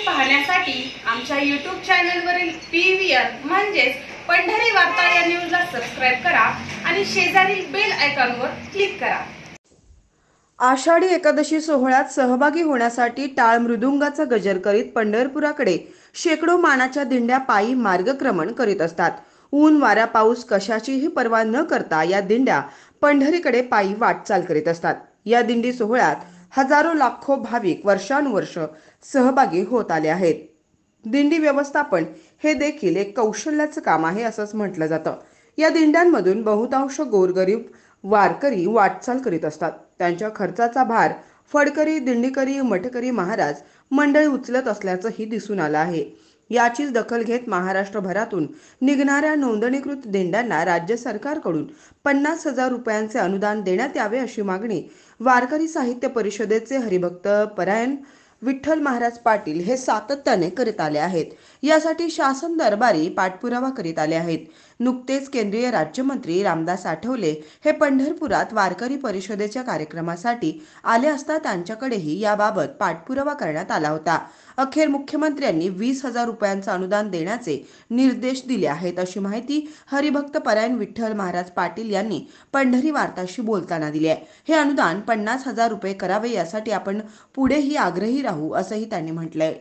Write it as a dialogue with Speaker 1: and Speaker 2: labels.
Speaker 1: पाहण्यासाठी आमच्या YouTube चॅनलवरील PVR म्हणजेच पंढरी वार्ता या न्यूजला सबस्क्राइब करा आणि शेजारील बेल आयकॉनवर क्लिक करा।
Speaker 2: आषाढी एकादशी सोहळ्यात सहभागी होण्यासाठी टाळ मृदुंगाचा गजर करीत पंढरपुराकडे शेकडो मानाच्या दिंड्या पायी मार्गक्रमण करीत असतात। ऊन वारा पाऊस कशाचीही पर्वा न करता या दिंड्या पंढरीकडे पायी वाटचाल करीत असतात। या दिंडी सोहळ्यात हजारो लाखो भाविक वर्षानुवर्ष सहभागी होत आले आहेत। दिंडी व्यवस्थापन हे देखील एक कौशल्याचं काम आहे असंच म्हटलं जातं। या दिंड्यांमधून बहुतांश गोरगरीब वारकरी वाटचाल करीत असतात। त्यांच्या खर्चाचा भार फडकरी, दिंडीकरी, मठकरी महाराज मंडळी उचलत असल्याचंही दिसून आलं आहे। याचीच दखल घेत महाराष्ट्रभरातून निघणाऱ्या नोंदणीकृत दिंड्यांना राज्य सरकारकडून 50,000 रुपयांचे अनुदान देण्यात यावे अशी मागणी वारकरी साहित्य परिषदेचे हरिभक्त परायण विठ्ठल महाराज पाटील हे सातत्याने करीत आले आहेत। यासाठी शासन दरबारी पाठपुरावा करीत आले आहेत। नुकतेच केंद्रीय राज्यमंत्री रामदास आठवले हे पंढरपुरात वारकरी परिषदेच्या कार्यक्रमासाठी आले असता त्यांच्याकडेही याबाबत पाठपुरावा करण्यात आला होता। अखेर मुख्यमंत्र्यांनी 20,000 रुपयांचे अनुदान देण्याचे निर्देश दिले आहेत अशी माहिती हरिभक्त परायण विठ्ठल महाराज पाटील यांनी पंढरी वार्ताशी बोलताना दिली आहे। हे अनुदान 50,000 रुपये करावे यासाठी आपण पुढेही आग्रही राहू असंही त्यांनी म्हटलंय।